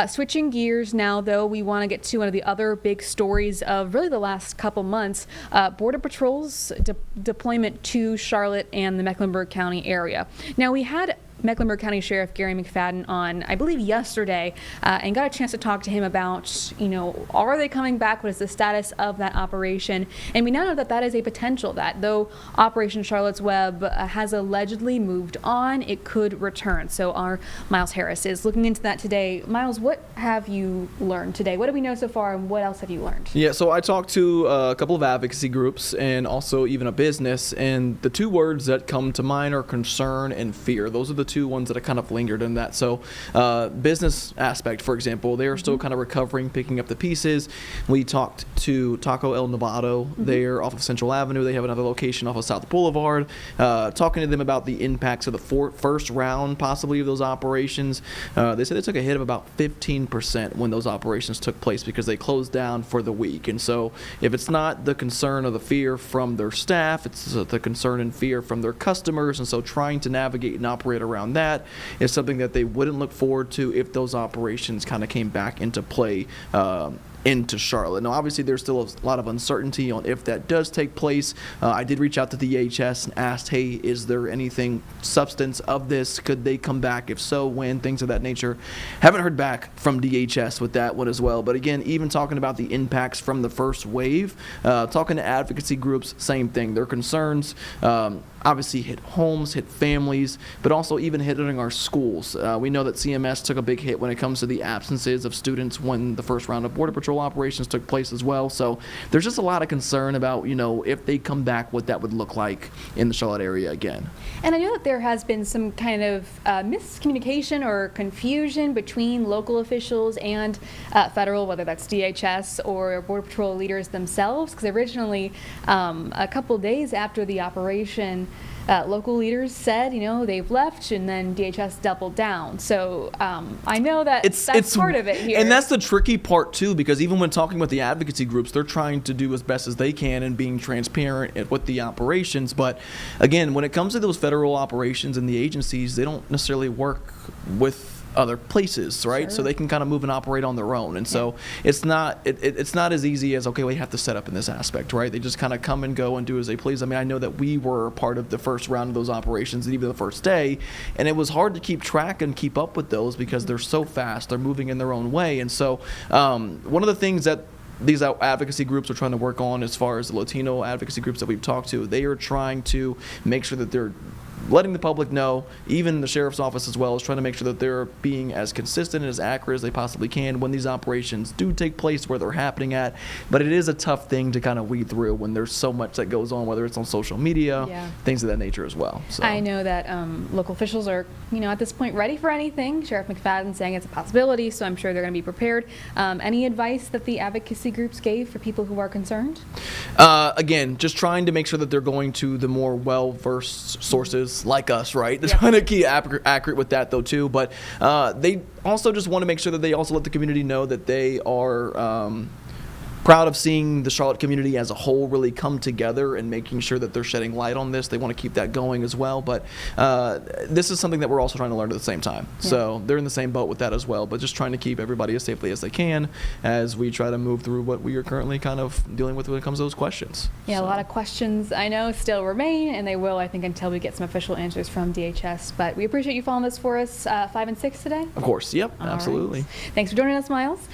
Switching gears now, though, we want to get to one of the other big stories of really the last couple months, Border Patrol's deployment to Charlotte and the Mecklenburg County area. Now, we had Mecklenburg County Sheriff Gary McFadden on, I believe, yesterday, and got a chance to talk to him about, are they coming back? What is the status of that operation? And we now know that that is a potential, that though Operation Charlotte's Web has allegedly moved on, it could return. So our Myles Harris is looking into that today. Myles, what have you learned today? What do we know so far, and what else have you learned? Yeah, so I talked to a couple of advocacy groups and also even a business, and the two words that come to mind are concern and fear. Those are the two ones that have kind of lingered in that. So business aspect, for example, they are still kind of recovering, picking up the pieces. We talked to Taco El Nevado there off of Central Avenue. They have another location off of South Boulevard, talking to them about the impacts of the first round possibly of those operations. They said they took a hit of about 15% when those operations took place because they closed down for the week. And so if it's not the concern or the fear from their staff, it's the concern and fear from their customers. And so trying to navigate and operate around that is something that they wouldn't look forward to if those operations kind of came back into play into Charlotte. Now, obviously, there's still a lot of uncertainty on if that does take place. I did reach out to the DHS and asked, hey, is there anything substance of this? Could they come back? If so, when? Things of that nature. Haven't heard back from DHS with that one as well. But again, even talking about the impacts from the first wave, talking to advocacy groups, same thing. Their concerns obviously hit homes, hit families, but also even hitting our schools. We know that CMS took a big hit when it comes to the absences of students when the first round of Border Patrol operations took place as well. So there's just a lot of concern about, if they come back, what that would look like in the Charlotte area again. And I know that there has been some kind of miscommunication or confusion between local officials and federal, whether that's DHS or Border Patrol leaders themselves, because originally a couple days after the operation, local leaders said, they've left, and then DHS doubled down. So I know that that's part of it here. And that's the tricky part, too, because even when talking with the advocacy groups, they're trying to do as best as they can and being transparent with the operations. But again, when it comes to those federal operations and the agencies, they don't necessarily work with other places, right? Sure. So they can kind of move and operate on their own. And so it's not as easy as, okay, we have to set up in this aspect, right? They just kind of come and go and do as they please. I mean, I know that we were part of the first round of those operations and even the first day, and it was hard to keep track and keep up with those because they're so fast, they're moving in their own way. And so one of the things that these advocacy groups are trying to work on, as far as the Latino advocacy groups that we've talked to, they are trying to make sure that they're letting the public know, even the sheriff's office as well, is trying to make sure that they're being as consistent and as accurate as they possibly can when these operations do take place where they're happening at. But it is a tough thing to kind of weed through when there's so much that goes on, whether it's on social media, things of that nature as well. So I know that local officials are, at this point ready for anything. Sheriff McFadden saying it's a possibility, so I'm sure they're going to be prepared. Any advice that the advocacy groups gave for people who are concerned? Again, just trying to make sure that they're going to the more well-versed sources like us, right? They're trying to keep accurate with that, though, too. But they also just want to make sure that they also let the community know that they are proud of seeing the Charlotte community as a whole really come together and making sure that they're shedding light on this. They want to keep that going as well. But this is something that we're also trying to learn at the same time. Yeah. So they're in the same boat with that as well, but just trying to keep everybody as safely as they can as we try to move through what we are currently kind of dealing with when it comes to those questions. Yeah, so a lot of questions I know still remain, and they will, I think, until we get some official answers from DHS. But we appreciate you following this for us 5 and 6 today. Of course. Yep. All absolutely. Right. Thanks for joining us, Myles.